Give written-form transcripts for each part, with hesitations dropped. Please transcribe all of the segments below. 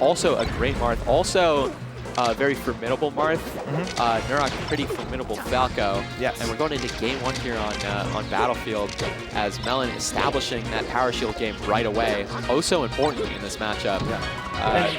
Also a great Marth. Also very formidable Marth. Nurok, pretty formidable Falco. Yes. And we're going into game 1 here on Battlefield as Melen establishing that power shield game right away. Oh, so important in this matchup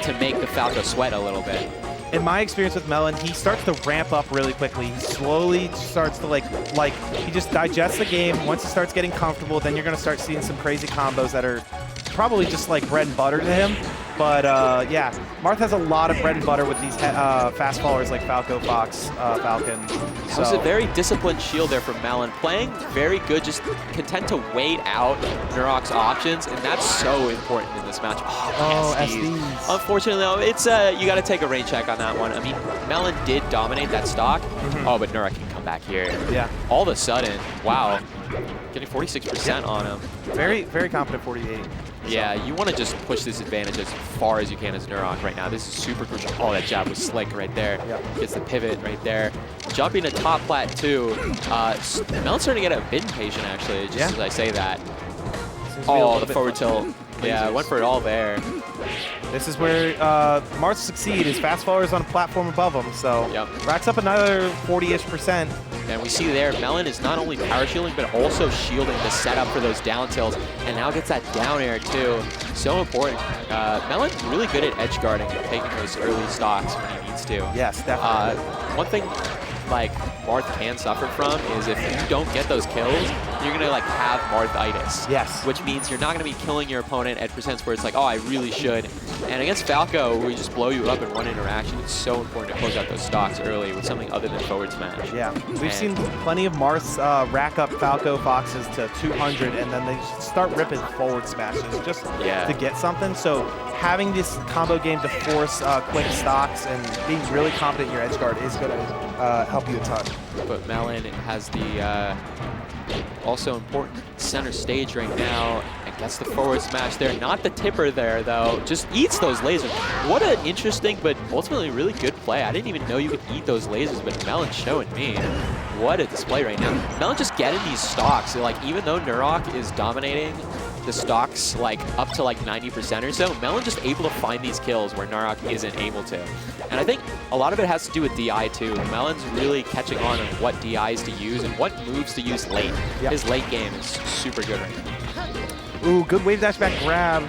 to make the Falco sweat a little bit. In my experience with Melen, he starts to ramp up really quickly. He slowly starts to like he just digests the game. Once he starts getting comfortable, then you're going to start seeing some crazy combos that are probably just like bread and butter to him. But yeah, Marth has a lot of bread and butter with these fast fallers like Falco, Fox, Falcon. That was a very disciplined shield there from Melen. Playing very good, just content to wait out Nurok's options, and that's so important in this match. Oh, SDs. Unfortunately, though, it's you got to take a rain check on that one. I mean, Melen did dominate that stock. Oh, but Nurok can come back here. Yeah. All of a sudden, wow, getting 46% on him. Very, very confident 48. Yeah, you want to just push this advantage as far as you can as Nurok right now. This is super crucial. Oh, that jab was slick right there. Gets the pivot right there. Jumping to top plat too. Melen's starting to get a bit impatient actually, just as I say that. Oh, the forward tilt. Yeah, went for it all there. This is where Marth succeed. His fast faller is on a platform above him, so racks up another 40-ish%. And we see there, Melen is not only power shielding, but also shielding the setup for those down tilts, and now gets that down air too. So important. Melen's really good at edge guarding and taking those early stocks when he needs to. Yes, definitely. One thing like Marth can suffer from is if you don't get those kills, you're gonna like have Marthitis. Yes. Which means you're not gonna be killing your opponent at percents where it's like, oh, I really should. And against Falco, where you just blow you up in one interaction, it's so important to close out those stocks early with something other than forward smash. Yeah, we've seen plenty of Marths rack up Falco Foxes to 200, and then they start ripping forward smashes just to get something. So having this combo game to force quick stocks and being really confident in your edge guard is going to help you a ton. But Melen has the also important center stage right now and gets the forward smash there. Not the tipper there though, just eats those lasers. What an interesting but ultimately really good play. I didn't even know you could eat those lasers, but Melen's showing me. What a display right now. Melen just getting these stocks. Like even though Nurok is dominating the stocks like up to like 90% or so, Melen just able to find these kills where Nurok isn't able to. And I think a lot of it has to do with DI too. Melen's really catching on what DIs to use and what moves to use late. His late game is super good right now. Ooh, good wave dash back grab.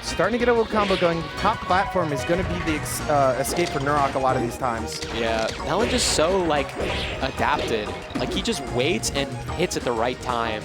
Starting to get a little combo going. Top platform is going to be the escape for Nurok a lot of these times. Yeah, Melen just so like adapted. Like he just waits and hits at the right time.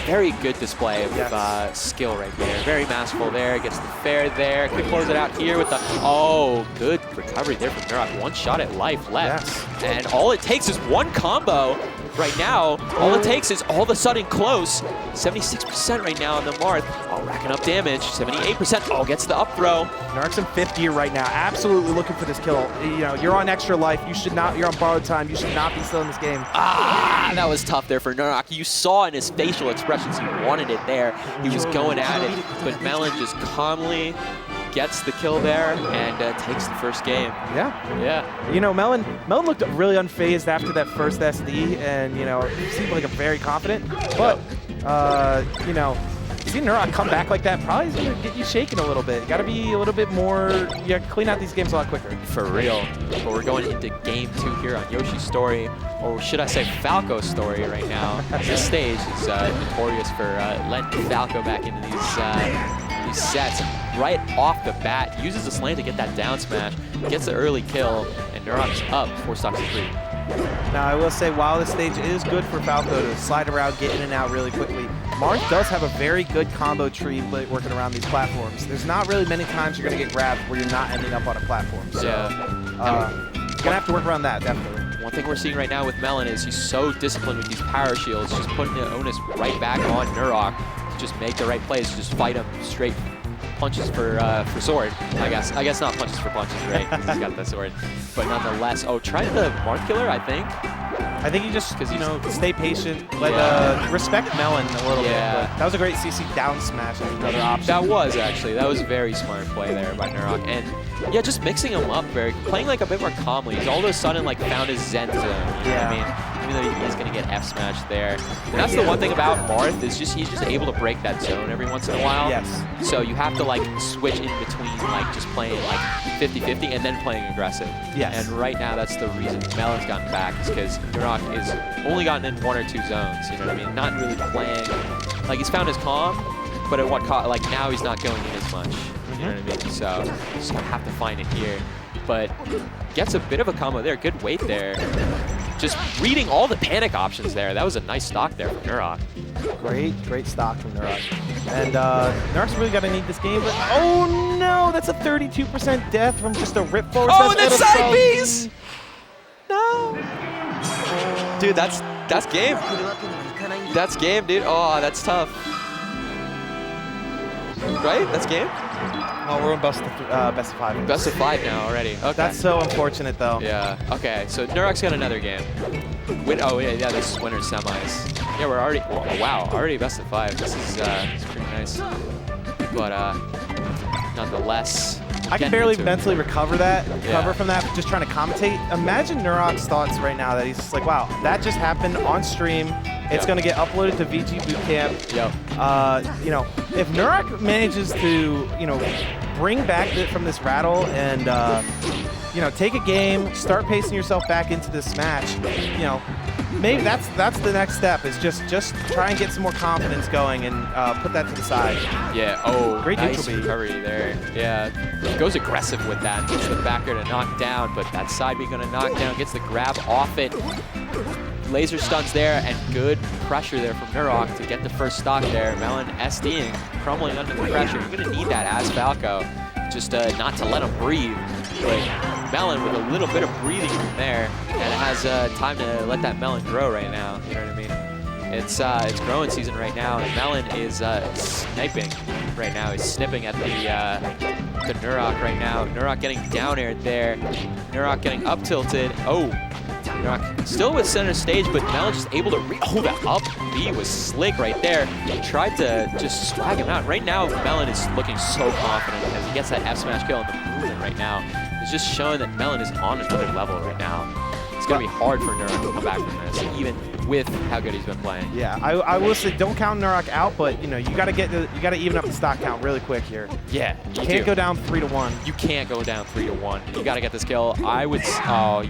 Very good display of skill right there. Very masterful there. Gets the fair there. Quick close it out here with the... Oh, good recovery there from Nurok. One shot at life left. And all it takes is one combo right now. All it takes is all of a sudden close. 76% right now on the Marth. Oh, racking up damage. 78%. Oh, gets the up throw. Nurok's in 5th gear right now. Absolutely looking for this kill. You know, you're on extra life. You should not... You're on borrowed time. You should not be still in this game. Ah, that was tough there for Nurok. You saw in his facial expressions he wanted it there. He was going at it, but Melen just calmly gets the kill there and takes the first game. Yeah. You know, Melen looked really unfazed after that first SD, and you know, he seemed like a very confident. But you know, seeing Nurok come back like that probably is gonna get you shaken a little bit. You gotta be a little bit more. You gotta clean out these games a lot quicker. For real. But we're going into game 2 here on Yoshi's story, or should I say Falco's story right now. This stage is notorious for letting Falco back into these sets. Right off the bat, uses the slant to get that down smash, gets the early kill, and Nurok's up 4 stocks to 3. Now, I will say, while this stage is good for Falco to slide around, get in and out really quickly, Marth does have a very good combo tree working around these platforms. There's not really many times you're going to get grabbed where you're not ending up on a platform. So, you're going to have to work around that, definitely. One thing we're seeing right now with Melen is he's so disciplined with these power shields, just putting the onus right back on Nurok to just make the right plays, just fight him straight punches for sword, I guess. I guess not punches for punches, right? Because he's got the sword. But nonetheless, oh, try the Marth killer, I think. I think you just, you know, stay patient, let respect Melen a little bit. But that was a great CC down smash, another option. That was actually, that was a very smart play there by Nurok. And yeah, just mixing him up playing like a bit more calmly. He's all of a sudden like found his zen zone. You know what I mean? even though he is going to get F smashed there. And that's the one thing about Marth is he's just able to break that zone every once in a while. Yes. So you have to like switch in between like just playing like 50-50 and then playing aggressive. Yes. And right now that's the reason Melen's gotten back is because Nurok is only gotten in 1 or 2 zones. You know what I mean? Not really playing. Like he's found his calm, but at what cost? Like now he's not going in as much. You know what I mean? So just gonna have to find it here. But gets a bit of a combo there. Good weight there. Just reading all the panic options there. That was a nice stock there from Nurok. Great stock from Nurok. And Nurok's really got to need this game. But oh no, that's a 32% death from just a rip forward. Oh, and then side B's! No. Dude, that's game. That's game, dude. Oh, that's tough. Right? That's game? Oh, we're in best of 5. Best of 5 now already. Okay. That's so unfortunate, though. Yeah. Okay. So Nurok's got another game. Oh yeah. This is winner's semis. Yeah, we're already. Oh, wow. Already best of 5. This is pretty nice. But nonetheless. I can barely mentally recover from that, just trying to commentate. Imagine Nurok's thoughts right now that he's just like, wow, that just happened on stream. It's going to get uploaded to VGBootCamp. Yep. You know, if Nurok manages to, you know, bring back from this rattle and, you know, take a game, start pacing yourself back into this match, you know, maybe that's the next step is just try and get some more confidence going and put that to the side. Yeah. Oh, great nice neutral beat. recovery there. Yeah. Goes aggressive with that. Gets the backer to knock down, but that side B going to knock down. Gets the grab off it. Laser stuns there, and good pressure there from Nurok to get the first stock there. Melen SDing, crumbling under the pressure. You're going to need that as Falco, just not to let him breathe. But Melen with a little bit of breathing from there, and it has time to let that Melen grow right now. You know what I mean? It's growing season right now, and Melen is sniping right now. He's snipping at the Nurok right now. Nurok getting down aired there. Nurok getting up tilted. Oh. Nurok still with center stage, but Melen just able to that up B was slick right there. He tried to just swag him out. Right now, Melen is looking so confident as he gets that F smash kill in the movement right now. It's just showing that Melen is on another level right now. It's going to be hard for Nurok to come back from this, even with how good he's been playing. Yeah, I will say don't count Nurok out, but you know you got to even up the stock count really quick here. Yeah, you can't go down 3-1. You can't go down 3-1. You got to get this kill. I would. Oh,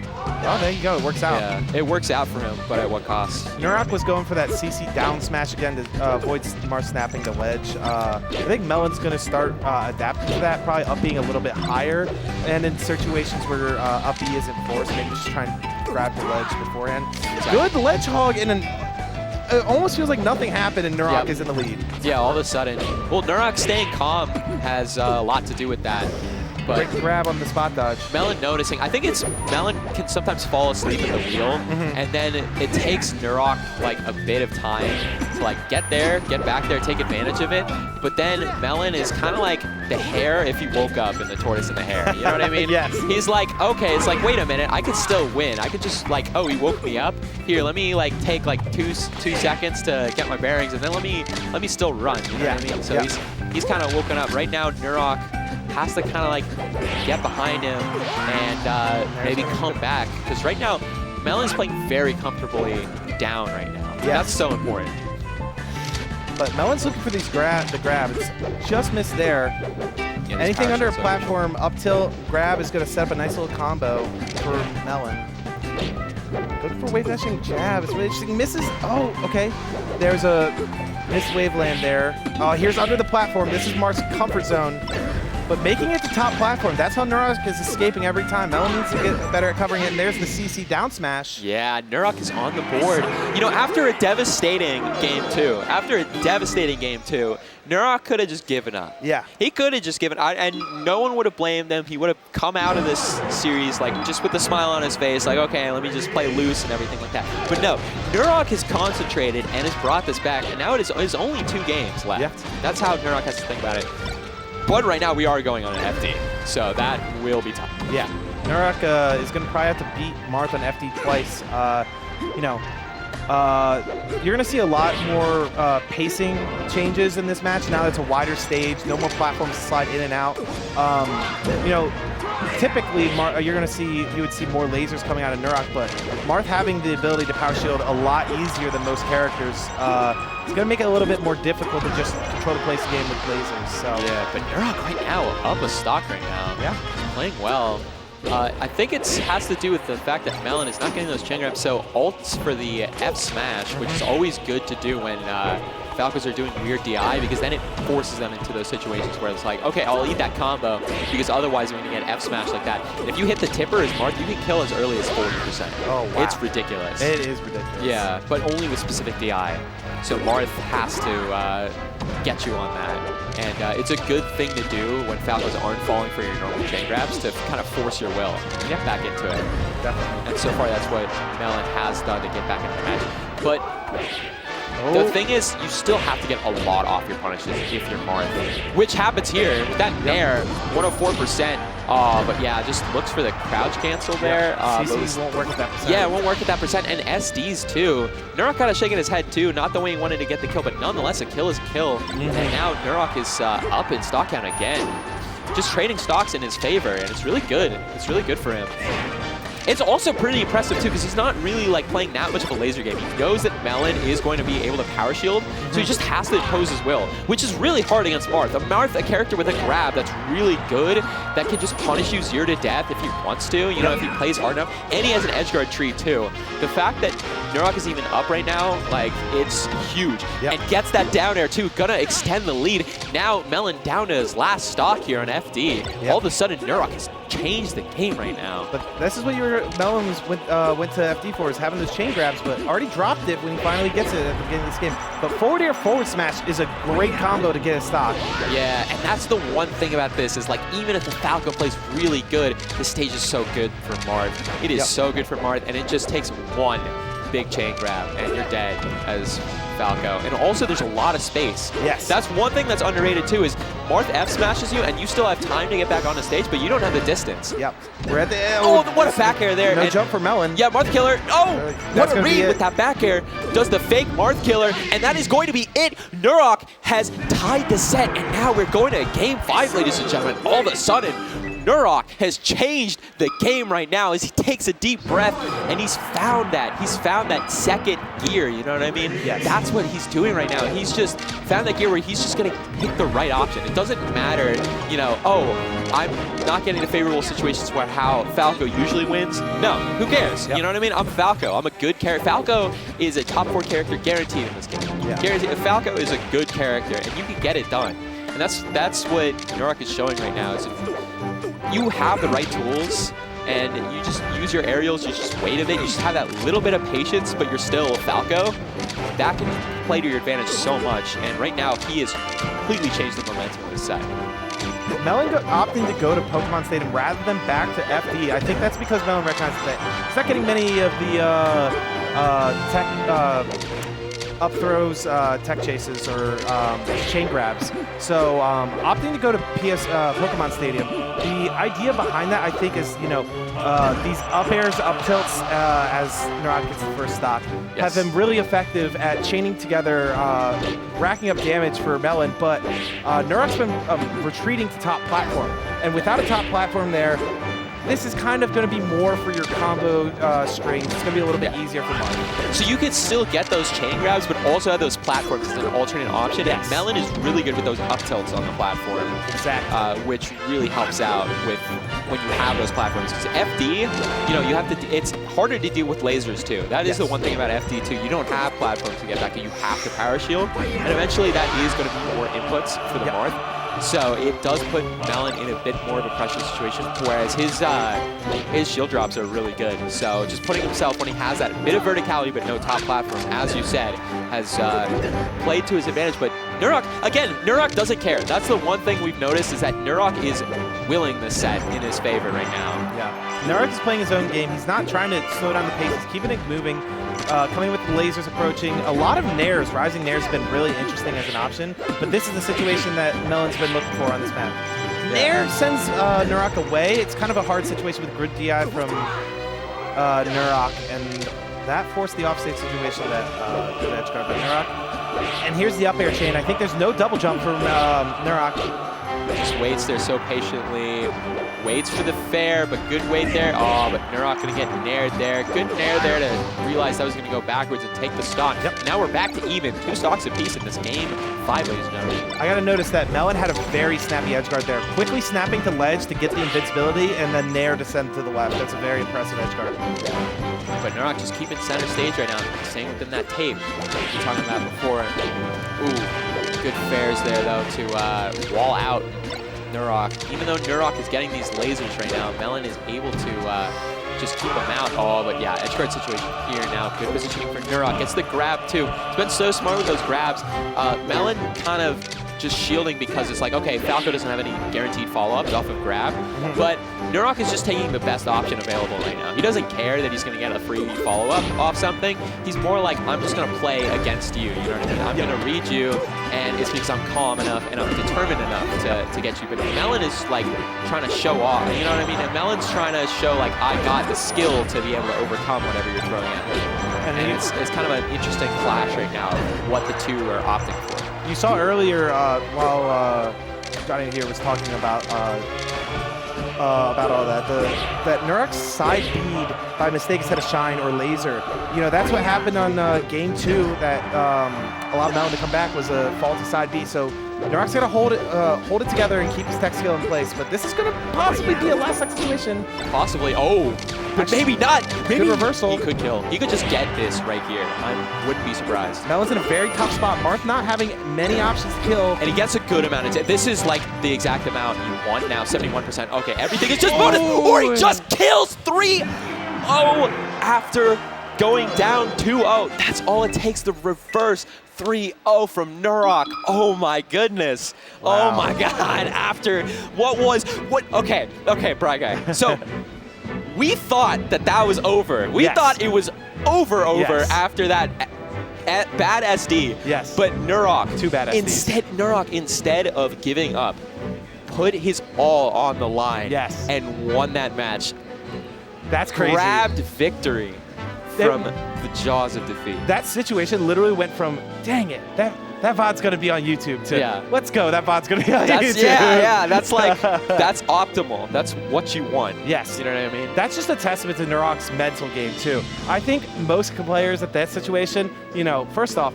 there you go. It works out. Yeah, it works out for him, but at what cost? Nurok was going for that CC down smash again to avoid Marth snapping the ledge. I think Melen's going to start adapting to that, probably up being a little bit higher, and in situations where up B isn't forced, maybe just try and grab the ledge beforehand. Good ledge hog, and it almost feels like nothing happened and Nurok is in the lead. Yeah, all of a sudden. Well, Nurok staying calm has a lot to do with that. But great grab on the spot dodge. Melen noticing. I think it's Melen can sometimes fall asleep at the wheel, and then it takes Nurok like a bit of time to like get there, get back there, take advantage of it. But then Melen is kind of like the hare if he woke up in the tortoise and the hare. You know what I mean? Yes. He's like, okay, it's like, wait a minute, I could still win. I could just like, oh, he woke me up. Here, let me like take like two seconds to get my bearings, and then let me still run. You know what I mean? So he's kind of woken up right now. Nurok has to kind of like get behind him and maybe come back, because right now Melen's playing very comfortably down right now. Yes. That's so important. But Melen's looking for the grab. It's just missed there. Yeah, anything under a platform, up tilt, grab is going to set up a nice little combo for Melen. Looking for wave dashing jab. It's really interesting. Misses. Oh, okay. There's a missed wave land there. Here's under the platform. This is Marth's comfort zone. But making it to top platform, that's how Nurok is escaping every time. Melen needs to get better at covering it, and there's the CC down smash. Yeah, Nurok is on the board. You know, after a devastating game two, Nurok could have just given up. Yeah. He could have just given up, and no one would have blamed him. He would have come out of this series like just with a smile on his face, like, okay, let me just play loose and everything like that. But no, Nurok has concentrated and has brought this back, and now it is only 2 games left. Yeah. That's how Nurok has to think about it. But right now we are going on an FD, so that will be tough. Yeah, Nurok is going to probably have to beat Marth on FD twice. You know, you're going to see a lot more pacing changes in this match. Now it's a wider stage, no more platforms to slide in and out. You know, typically, you would see more lasers coming out of Nurok, but Marth having the ability to power shield a lot easier than most characters, it's going to make it a little bit more difficult to just control the place game with lasers. So yeah, but Nurok right now up a stock right now. Yeah, he's playing well. I think it has to do with the fact that Melen is not getting those chain grabs, so ults for the F smash, which is always good to do when Falcos are doing weird DI, because then it forces them into those situations where it's like, okay, I'll eat that combo, because otherwise when you get F smash like that, and if you hit the tipper as Marth, you can kill as early as 40%. Oh, wow. It's ridiculous. It is ridiculous. Yeah, but only with specific DI. So Marth has to get you on that. And it's a good thing to do when Falcos aren't falling for your normal chain grabs, to kind of force your will back into it. Definitely. And so far that's what Melen has done to get back into the match. But the thing is, you still have to get a lot off your punishes if you're Marth, which happens here with that Nair, 104%. But yeah, just looks for the crouch cancel there. CCs won't work at that percent. Yeah, it won't work at that percent, and SDs too. Nurok kind of shaking his head too, not the way he wanted to get the kill, but nonetheless, a kill is a kill. And now Nurok is up in stock count again. Just trading stocks in his favor, and it's really good. It's really good for him. It's also pretty impressive too, because he's not really like playing that much of a laser game. He knows that Melen is going to be able to power shield, so he just has to impose his will, which is really hard against Marth. Marth, a character with a grab that's really good, that can just punish you 0 to death if he wants to, you know, if he plays hard enough. And he has an edge guard tree too. The fact that Nurok is even up right now, like, it's huge. And gets that down air too, gonna extend the lead. Now Melen down to his last stock here on FD. All of a sudden, Nurok has changed the game right now. But this is what Melen went to FD for, is having those chain grabs, but already dropped it when he finally gets it at the beginning of this game. But forward air forward smash is a great combo to get a stock. Yeah, and that's the one thing about this, is like, even if the Falco plays really good, the stage is so good for Marth. It is so good for Marth, and it just takes one big chain grab, and you're dead as Falco. And also, there's a lot of space. Yes. That's one thing that's underrated too, is Marth F smashes you, and you still have time to get back on the stage, but you don't have the distance. Yep. We're at the what a back air there. No jump for Melen. Yeah, Marth killer. Oh, what a read with that back air. Does the fake Marth killer, and that is going to be it. Nurok has tied the set, and now we're going to game 5, ladies and gentlemen. All of a sudden, Nurok has changed the game right now as he takes a deep breath, and he's found that. He's found that second gear, you know what I mean? Yes. That's what he's doing right now. He's just found that gear where he's just going to pick the right option. It doesn't matter, you know, oh, I'm not getting the favorable situations where how Falco usually wins. No, who cares? You know what I mean? I'm Falco. I'm a good character. Falco is a top 4 character guaranteed in this game. Guaranteed. Falco is a good character, and you can get it done. And that's what Nurok is showing right now, is you have the right tools, and you just use your aerials, you just wait a bit, you just have that little bit of patience, but you're still Falco. That can play to your advantage so much, and right now he has completely changed the momentum of this set. Melen opting to go to Pokemon Stadium rather than back to FD. I think that's because Melen recognizes that he's not getting many of the up throws, tech chases, or chain grabs. So opting to go to Pokemon Stadium, the idea behind that, I think, is, you know, these up airs, up tilts, as Nurok gets the first stock, have been really effective at chaining together, racking up damage for Melen, but Nurok's been retreating to top platform. And without a top platform there, this is kind of going to be more for your combo strings. It's going to be a little bit easier for Marth. So you can still get those chain grabs, but also have those platforms as an alternate option. And Melen is really good with those up tilts on the platform. Exactly. Which really helps out with when you have those platforms. Because FD, you know, you have to. It's harder to deal with lasers too. That is the one thing about FD too. You don't have platforms to get back, and you have to power shield. And eventually, that is going to be more inputs for the Marth. So it does put Melen in a bit more of a pressure situation, whereas his shield drops are really good. So just putting himself, when he has that bit of verticality but no top platform, as you said, has played to his advantage. But Nurok, again, Nurok doesn't care. That's the one thing we've noticed, is that Nurok is willing the set in his favor right now. Yeah, Nurok is playing his own game. He's not trying to slow down the pace. He's keeping it moving. Coming with the lasers approaching. A lot of nairs, rising nairs, have been really interesting as an option, but this is the situation that Melen's been looking for on this map. Nair sends Nurok away. It's kind of a hard situation with grid DI from Nurok, and that forced the offstage situation that good edge guard by Nurok. And here's the up air chain. I think there's no double jump from Nurok. Just waits there so patiently. Waits for the fair, but good wait there. Oh, but Nurok going to get nared there. Good nair there to realize that was going to go backwards and take the stock. Yep. Now we're back to even. 2 stocks apiece in this game 5, ladies and gentlemen. I got to notice that Melen had a very snappy edge guard there. Quickly snapping to ledge to get the invincibility, and then nair to send to the left. That's a very impressive edge guard. But Nurok just keeping center stage right now, staying within that tape we were talking about before. Ooh, good fairs there, though, to wall out Nurok. Even though Nurok is getting these lasers right now, Melen is able to just keep them out. Oh, but yeah, edge guard situation here now. Good positioning for Nurok. Gets the grab, too. He's been so smart with those grabs. Melen kind of just shielding because it's like, okay, Falco doesn't have any guaranteed follow-ups off of grab, but Nurok is just taking the best option available right now. He doesn't care that he's going to get a free follow-up off something. He's more like, I'm just going to play against you, you know what I mean? I'm going to read you, and it's because I'm calm enough and I'm determined enough to get you. But Melen is like trying to show off, you know what I mean? And Melen's trying to show like, I got the skill to be able to overcome whatever you're throwing at me. And it's kind of an interesting clash right now of what the two are opting for. You saw earlier while Johnny here was talking about all that, that Nurok's side bead by mistake instead of shine or laser. You know, that's what happened on game 2 that allowed Melen to come back was a faulty side bead. So Nurok's gonna hold it together and keep his tech skill in place. But this is gonna possibly be a last situation. Possibly. Oh, but maybe not. Maybe good reversal. He could kill. He could just get this right here. I wouldn't be surprised. Melen's in a very tough spot. Marth not having many options to kill. And he gets a good amount of this is like the exact amount you want now, 71%. Okay, everything is just bonus. Or he just kills 3-0 after going down 2-0. That's all it takes to reverse 3-0 from Nurok. Oh my goodness. Wow. Oh my God. After okay, Bright Guy. So we thought that was over. We thought it was over after that bad SD. Yes. But Nurok, too bad SD. Instead of giving up, put his all on the line and won that match. That's crazy. Grabbed victory from the jaws of defeat. That situation literally went from, dang it, that VOD's gonna be on YouTube to, let's go, that VOD's gonna be on YouTube. Yeah, that's like, that's optimal. That's what you want. Yes. You know what I mean? That's just a testament to Nurok's mental game too. I think most players at that situation, you know, first off,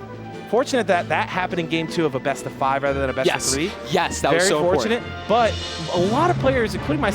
fortunate that happened in game 2 of a best of 5 rather than a best of 3. Yes, that was so fortunate. important. But a lot of players, including myself,